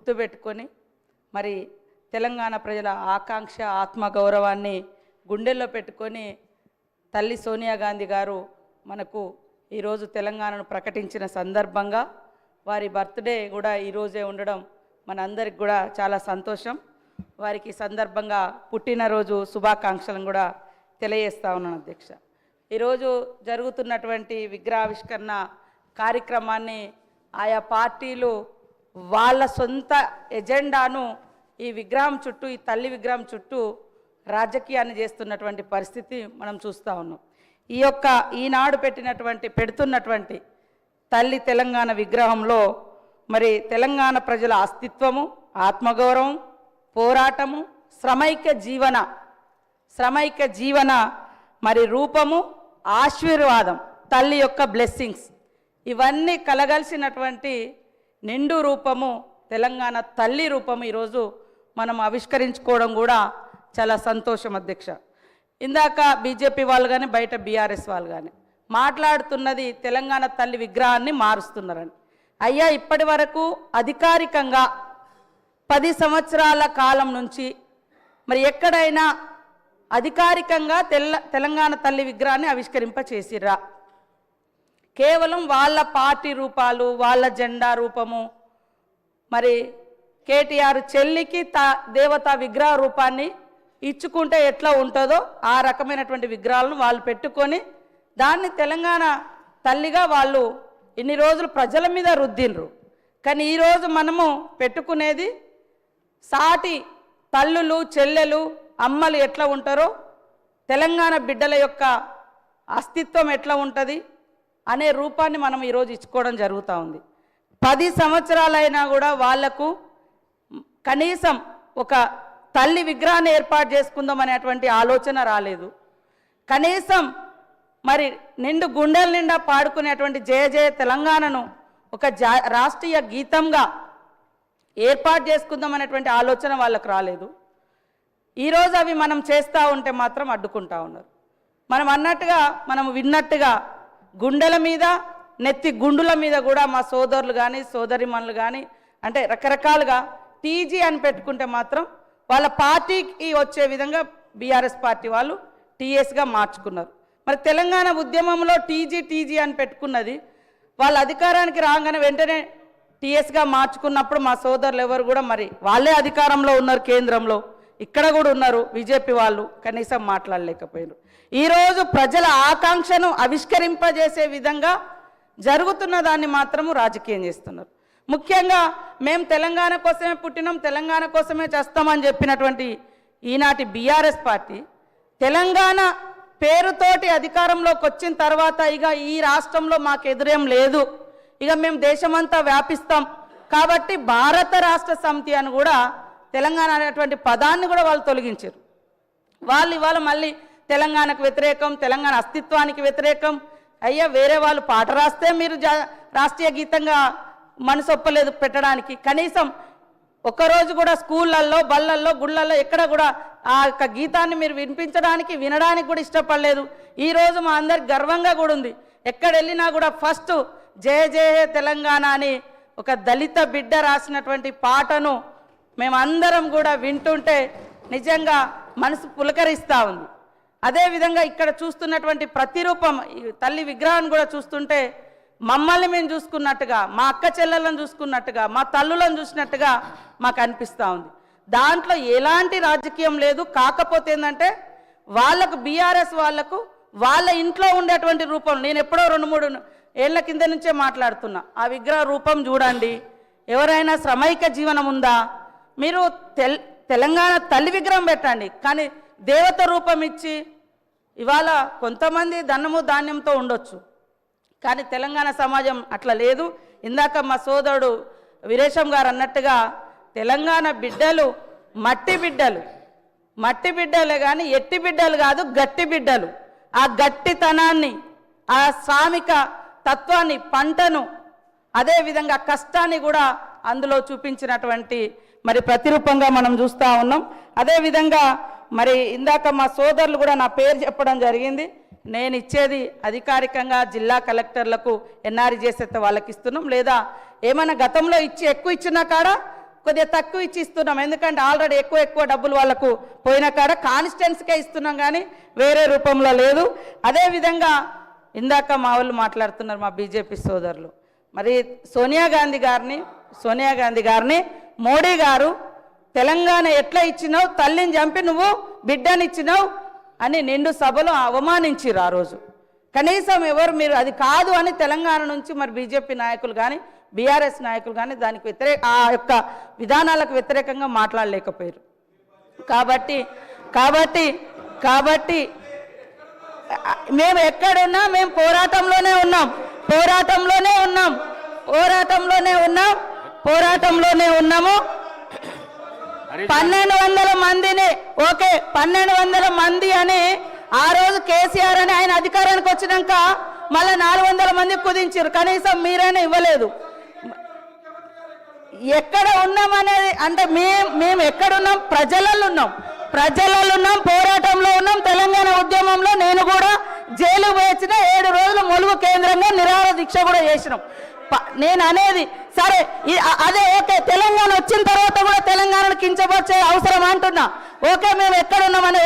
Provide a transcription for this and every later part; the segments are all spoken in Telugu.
గుర్తుపెట్టుకొని మరి తెలంగాణ ప్రజల ఆకాంక్ష ఆత్మగౌరవాన్ని గుండెల్లో పెట్టుకొని తల్లి సోనియా గాంధీ గారు మనకు ఈరోజు తెలంగాణను ప్రకటించిన సందర్భంగా వారి బర్త్డే కూడా ఈరోజే ఉండడం మనందరికి కూడా చాలా సంతోషం. వారికి సందర్భంగా పుట్టినరోజు శుభాకాంక్షలను కూడా తెలియజేస్తా ఉన్నాను అధ్యక్ష. ఈరోజు జరుగుతున్నటువంటి విగ్రహావిష్కరణ కార్యక్రమాన్ని ఆయా పార్టీలు వాళ్ళ సొంత ఎజెండాను ఈ విగ్రహం చుట్టూ, ఈ తల్లి విగ్రహం చుట్టూ రాజకీయాన్ని చేస్తున్నటువంటి పరిస్థితి మనం చూస్తూ ఉన్నాం. ఈనాడు పెడుతున్నటువంటి తల్లి తెలంగాణ విగ్రహంలో మరి తెలంగాణ ప్రజల అస్తిత్వము, ఆత్మగౌరవం, పోరాటము, శ్రమైక్య జీవన మరి రూపము, ఆశీర్వాదం, తల్లి యొక్క బ్లెస్సింగ్స్ ఇవన్నీ కలగలిసినటువంటి నిండు రూపము తెలంగాణ తల్లి రూపము ఈరోజు మనం ఆవిష్కరించుకోవడం కూడా చాలా సంతోషం అధ్యక్ష. ఇందాక బీజేపీ వాళ్ళు కానీ బయట బీఆర్ఎస్ వాళ్ళు కానీ మాట్లాడుతున్నది తెలంగాణ తల్లి విగ్రహాన్ని మారుస్తున్నారని. అయ్యా, ఇప్పటి వరకు అధికారికంగా 10 సంవత్సరాల కాలం నుంచి మరి ఎక్కడైనా అధికారికంగా తెలంగాణ తల్లి విగ్రహాన్ని ఆవిష్కరింపచేసిర్రా? కేవలం వాళ్ళ పార్టీ రూపాలు, వాళ్ళ జెండా రూపము, మరి కేటీఆర్ చెల్లికి దేవతా విగ్రహ రూపాన్ని ఇచ్చుకుంటే ఎట్లా ఉంటుందో ఆ రకమైనటువంటి విగ్రహాలను వాళ్ళు పెట్టుకొని దాన్ని తెలంగాణ తల్లిగా వాళ్ళు ఇన్ని రోజులు ప్రజల మీద రుద్దిండ్రు. కానీ ఈరోజు మనము పెట్టుకునేది సాటి తల్లులు, చెల్లెలు, అమ్మలు ఎట్లా ఉంటారో, తెలంగాణ బిడ్డల యొక్క అస్తిత్వం ఎట్లా ఉంటుంది అనే రూపాన్ని మనం ఈరోజు ఇచ్చుకోవడం జరుగుతూ ఉంది. 10 సంవత్సరాలైనా కూడా వాళ్లకు కనీసం ఒక తల్లి విగ్రహాన్ని ఏర్పాటు చేసుకుందాం అనేటువంటి ఆలోచన రాలేదు. కనీసం మరి నిండు గుండెల నిండా పాడుకునేటువంటి జయ జయ తెలంగాణను ఒక రాష్ట్రీయ గీతంగా ఏర్పాటు చేసుకుందాం అనేటువంటి ఆలోచన వాళ్ళకు రాలేదు. ఈరోజు అవి మనం చేస్తూ ఉంటే మాత్రం అడ్డుకుంటా ఉన్నారు. మనం విన్నట్టుగా గుండెల మీద, నెత్తి గుండుల మీద కూడా మా సోదరులు కానీ సోదరిమణులు కానీ అంటే రకరకాలుగా టీజీ అని పెట్టుకుంటే మాత్రం వాళ్ళ పార్టీకి వచ్చే విధంగా బీఆర్ఎస్ పార్టీ వాళ్ళు టీఎస్గా మార్చుకున్నారు. మరి తెలంగాణ ఉద్యమంలో టీజీ అని పెట్టుకున్నది వాళ్ళ అధికారానికి రాగానే వెంటనే టీఎస్గా మార్చుకున్నప్పుడు మా సోదరులు ఎవరు కూడా మరి వాళ్ళే అధికారంలో ఉన్నారు, కేంద్రంలో ఇక్కడ కూడా ఉన్నారు బీజేపీ వాళ్ళు, కనీసం మాట్లాడలేకపోయారు. ఈరోజు ప్రజల ఆకాంక్షను ఆవిష్కరింపజేసే విధంగా జరుగుతున్న దాన్ని మాత్రము రాజకీయం చేస్తున్నారు. ముఖ్యంగా మేము తెలంగాణ కోసమే పుట్టినాం, తెలంగాణ కోసమే చేస్తామని చెప్పినటువంటి ఈనాటి బీఆర్ఎస్ పార్టీ తెలంగాణ పేరుతోటి అధికారంలోకి వచ్చిన తర్వాత ఇక ఈ రాష్ట్రంలో మాకు ఎదురేం లేదు, ఇక మేము దేశమంతా వ్యాపిస్తాం కాబట్టి భారత రాష్ట్ర సమితి అని కూడా తెలంగాణ అనేటువంటి పదాన్ని కూడా వాళ్ళు తొలగించారు. వాళ్ళు ఇవాళ మళ్ళీ తెలంగాణకు వ్యతిరేకం, తెలంగాణ అస్తిత్వానికి వ్యతిరేకం. అయ్యా, వేరే వాళ్ళు పాట రాస్తే మీరు రాష్ట్రీయ గీతంగా మనసు ఒప్పలేదు పెట్టడానికి. కనీసం ఒక్కరోజు కూడా స్కూళ్ళల్లో, బళ్ళల్లో, గుళ్ళల్లో ఎక్కడ కూడా ఆ యొక్క గీతాన్ని మీరు వినడానికి కూడా ఇష్టపడలేదు. ఈరోజు మా అందరికి గర్వంగా కూడా ఉంది. ఎక్కడ వెళ్ళినా కూడా ఫస్ట్ జయ జయ తెలంగాణ అని ఒక దళిత బిడ్డ రాసినటువంటి పాటను మేమందరం కూడా వింటుంటే నిజంగా మనసు పులకరిస్తూ ఉంది. అదేవిధంగా ఇక్కడ చూస్తున్నటువంటి ప్రతిరూపం తల్లి విగ్రహాన్ని కూడా చూస్తుంటే మమ్మల్ని మేము చూసుకున్నట్టుగా, మా అక్క చెల్లెలను చూసుకున్నట్టుగా, మా తల్లులను చూసినట్టుగా మాకు అనిపిస్తూ ఉంది. దాంట్లో ఎలాంటి రాజకీయం లేదు. కాకపోతే ఏంటంటే వాళ్ళకు బీఆర్ఎస్ వాళ్ళకు వాళ్ళ ఇంట్లో ఉండేటువంటి రూపం, నేను ఎప్పుడో 2-3 ఏళ్ల కింద నుంచే మాట్లాడుతున్నా, ఆ విగ్రహ రూపం చూడండి. ఎవరైనా శ్రమైక జీవనం ఉందా? మీరు తెలంగాణ తల్లి విగ్రహం పెట్టండి, కానీ దేవత రూపం ఇచ్చి ఇవాళ కొంతమంది ధనము ధాన్యంతో ఉండొచ్చు, కానీ తెలంగాణ సమాజం అట్లా లేదు. ఇందాక మా సోదరుడు వీరేశం గారు అన్నట్టుగా తెలంగాణ బిడ్డలు మట్టి బిడ్డలే కానీ ఎట్టి బిడ్డలు కాదు, గట్టి బిడ్డలు. ఆ గట్టితనాన్ని, ఆ శ్రామిక తత్వాన్ని, పంటను, అదేవిధంగా కష్టాన్ని కూడా అందులో చూపించినటువంటి మరి ప్రతిరూపంగా మనం చూస్తూ ఉన్నాం. అదేవిధంగా మరి ఇందాక మా సోదరులు కూడా నా పేరు చెప్పడం జరిగింది. నేను ఇచ్చేది అధికారికంగా జిల్లా కలెక్టర్లకు ఎన్ఆర్జీఎస్ వాళ్ళకి ఇస్తున్నాం, లేదా ఏమైనా గతంలో ఎక్కువ ఇచ్చిన కాడ కొద్దిగా తక్కువ ఇచ్చి ఇస్తున్నాం, ఎందుకంటే ఆల్రెడీ ఎక్కువ డబ్బులు వాళ్ళకు పోయిన కాడ కాన్స్టిట్యున్సీకే ఇస్తున్నాం కానీ వేరే రూపంలో లేదు. అదేవిధంగా ఇందాక మా వాళ్ళు మాట్లాడుతున్నారు మా బీజేపీ సోదరులు, మరి సోనియా గాంధీ గారిని మోడీ గారు తెలంగాణ ఎట్లా ఇచ్చినావు, తల్లిని చంపి నువ్వు బిడ్డనిచ్చినావు అని నిండు సభలో అవమానించిరు. ఆ రోజు కనీసం ఎవరు మీరు అది కాదు అని తెలంగాణ నుంచి మరి బీజేపీ నాయకులు కానీ బీఆర్ఎస్ నాయకులు కానీ దానికి ఆ యొక్క విధానాలకు వ్యతిరేకంగా మాట్లాడలేకపోయారు. కాబట్టి మేము ఎక్కడున్నా మేము పోరాటంలోనే ఉన్నాము. 1200 మందిని 1200 మంది అని ఆ రోజు కేసీఆర్ అని ఆయన అధికారానికి వచ్చినాక మళ్ళీ 400 మంది కుదించారు, కనీసం మీరైనా ఇవ్వలేదు. ఎక్కడ ఉన్నామనేది అంటే మేము ఎక్కడున్నాం, ప్రజలలో ఉన్నాం, పోరాటంలో ఉన్నాం. తెలంగాణ ఉద్యమంలో నేను కూడా జైలు వేసిన 7 రోజులు ములుగు కేంద్రంగా నిరాహార దీక్ష కూడా చేసినాం. నేను అనేది సరే అదే తెలంగాణ వచ్చిన తర్వాత కూడా తెలంగాణను కించపరిచే అవసరం అంటున్నా. మేము ఎక్కడున్నామని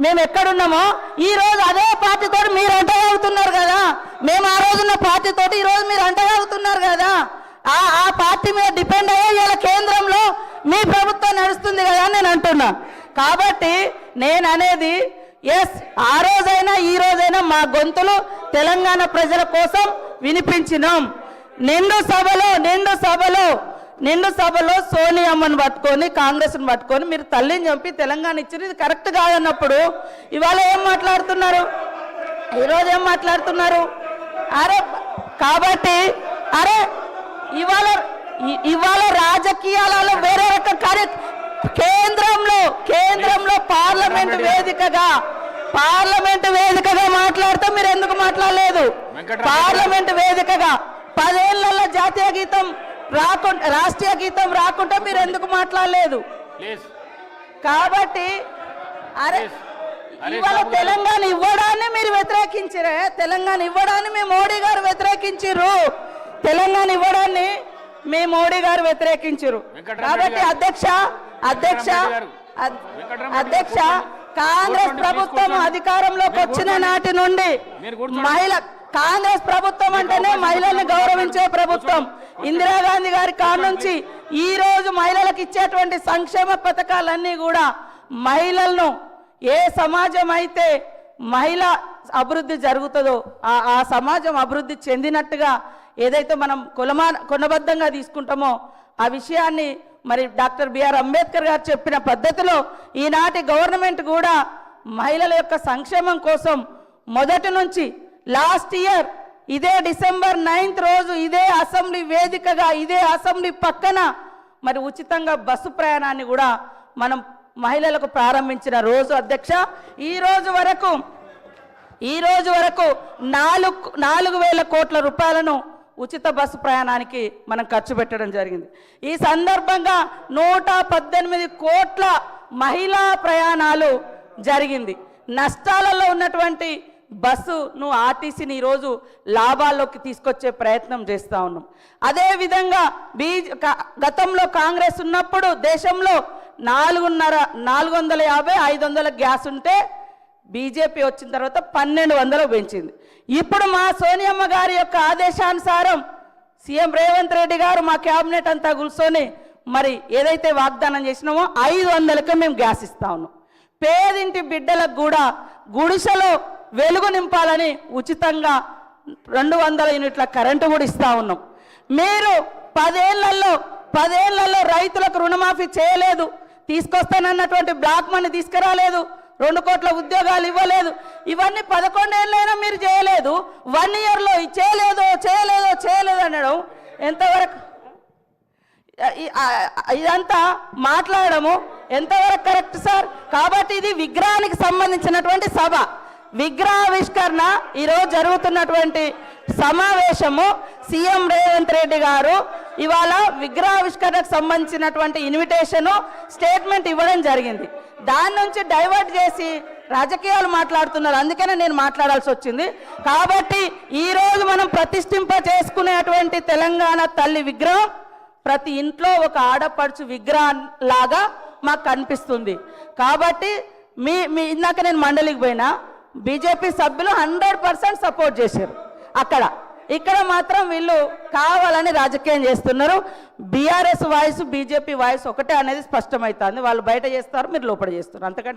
మేము ఎక్కడున్నామో ఈ రోజు అదే పార్టీతో మీరు అంటగలుగుతున్నారు కదా, మేము ఆ రోజున్న పార్టీతో ఈ రోజు మీరు అంటగలుగుతున్నారు కదా, ఆ పార్టీ మీద డిపెండ్ అయ్యే ఇలా కేంద్రంలో మీ ప్రభుత్వం నడుస్తుంది కదా అని నేను అంటున్నా. కాబట్టి నేను అనేది ఆ రోజైనా ఈ రోజైనా మా గొంతులు తెలంగాణ ప్రజల కోసం వినిపించినాం. నిండు సభలో సోనియమ్మను పట్టుకొని కాంగ్రెస్ను పట్టుకొని మీరు తల్లిని చంపి తెలంగాణ ఇచ్చింది ఇది కరెక్ట్ కాదన్నప్పుడు ఇవాళ ఏం మాట్లాడుతున్నారు, ఈరోజు ఏం మాట్లాడుతున్నారు? కాబట్టి ఇవాళ రాజకీయాలలో వేరే రకం కేంద్రంలో పార్లమెంట్ వేదికగా మాట్లాడితే మీరు ఎందుకు మాట్లాడలేదు? పార్లమెంట్ వేదికగా 10 ఏళ్లలో జాతీయ గీతం రాకుండా రాష్ట్రీయ గీతం రాకుండా మీరు ఎందుకు మాట్లాడలేదు? కాబట్టి ఇవాళ తెలంగాణ ఇవ్వడాన్ని మీరు వ్యతిరేకించారే, తెలంగాణ ఇవ్వడాన్ని మీ మోడీ గారు వ్యతిరేకించారు, తెలంగాణ ఇవ్వడాన్ని మీ మోడీ గారు వ్యతిరేకించారు. కాబట్టి అధ్యక్ష కాంగ్రెస్ ప్రభుత్వం అధికారంలోకి వచ్చిన నాటి నుండి కాంగ్రెస్ ప్రభుత్వం అంటేనే మహిళల్ని గౌరవించే ప్రభుత్వం. ఇందిరాగాంధీ గారి కాడ నుంచి ఈ రోజు మహిళలకు ఇచ్చేటువంటి సంక్షేమ పథకాలన్నీ కూడా మహిళలను ఏ సమాజం అయితే మహిళ అభివృద్ధి జరుగుతుందో ఆ సమాజం అభివృద్ధి చెందినట్టుగా ఏదైతే మనం కొనబద్ధంగా తీసుకుంటామో ఆ విషయాన్ని మరి డాక్టర్ బిఆర్ అంబేద్కర్ గారు చెప్పిన పద్ధతిలో ఈనాటి గవర్నమెంట్ కూడా మహిళల యొక్క సంక్షేమం కోసం మొదటి నుంచి లాస్ట్ ఇయర్ ఇదే డిసెంబర్ 9th రోజు ఇదే అసెంబ్లీ వేదికగా ఇదే అసెంబ్లీ పక్కన మరి ఉచితంగా బస్సు ప్రయాణాన్ని కూడా మనం మహిళలకు ప్రారంభించిన రోజు అధ్యక్ష. ఈ రోజు వరకు 4,000 కోట్ల రూపాయలను ఉచిత బస్సు ప్రయాణానికి మనం ఖర్చు పెట్టడం జరిగింది. ఈ సందర్భంగా 118 కోట్ల మహిళా ప్రయాణాలు జరిగింది. నష్టాలలో ఉన్నటువంటి బస్సును ఆర్టీసీని ఈరోజు లాభాల్లోకి తీసుకొచ్చే ప్రయత్నం చేస్తూ ఉన్నాం. అదేవిధంగా గతంలో కాంగ్రెస్ ఉన్నప్పుడు దేశంలో 450-500 గ్యాస్ ఉంటే బీజేపీ వచ్చిన తర్వాత 1200 పెంచింది. ఇప్పుడు మా సోనియమ్మ గారి యొక్క ఆదేశానుసారం సీఎం రేవంత్ రెడ్డి గారు మా క్యాబినెట్ అంతా కూర్చొని మరి ఏదైతే వాగ్దానం చేసినామో 500కే మేము గ్యాస్ ఇస్తా ఉన్నాం. పేదింటి బిడ్డలకు కూడా గుడిసెలో వెలుగు నింపాలని ఉచితంగా 200 యూనిట్ల కరెంటు కూడా ఇస్తా ఉన్నాం. మీరు 10 ఏళ్లలో రైతులకు రుణమాఫీ చేయలేదు, తీసుకొస్తానన్నటువంటి బ్లాక్ మనీ తీసుకురాలేదు, 2 కోట్ల ఉద్యోగాలు ఇవ్వలేదు. ఇవన్నీ 11 ఏళ్ళైనా మీరు చేయలేదు. 1 ఇయర్లో చేయలేదు అనడం ఎంతవరకు, ఇదంతా మాట్లాడము ఎంతవరకు కరెక్ట్ సార్? కాబట్టి ఇది విగ్రహానికి సంబంధించినటువంటి సభ, విగ్రహావిష్కరణ ఈరోజు జరుగుతున్నటువంటి సమావేశము. సీఎం రేవంత్ రెడ్డి గారు ఇవాళ విగ్రహావిష్కరణకు సంబంధించినటువంటి ఇన్విటేషను స్టేట్మెంట్ ఇవ్వడం జరిగింది. దాని నుంచి డైవర్ట్ చేసి రాజకీయాలు మాట్లాడుతున్నారు, అందుకనే నేను మాట్లాడాల్సి వచ్చింది. కాబట్టి ఈరోజు మనం ప్రతిష్ఠింప చేసుకునేటువంటి తెలంగాణ తల్లి విగ్రహం ప్రతి ఇంట్లో ఒక ఆడపడుచు విగ్రహం లాగా మాకు కనిపిస్తుంది. కాబట్టి మీ ఇందాక నేను మండలికి పోయినా బీజేపీ సభ్యులు 100% సపోర్ట్ చేశారు ఇక్కడ మాత్రం వీళ్ళు కావాలని రాజకీయం చేస్తున్నారు. బీఆర్ఎస్ వాయిస్ బీజేపీ వాయిస్ ఒకటే అనేది స్పష్టమవుతుంది. వాళ్ళు బయట చేస్తారు, మీరు లోపల చేస్తారు, అంతకంటే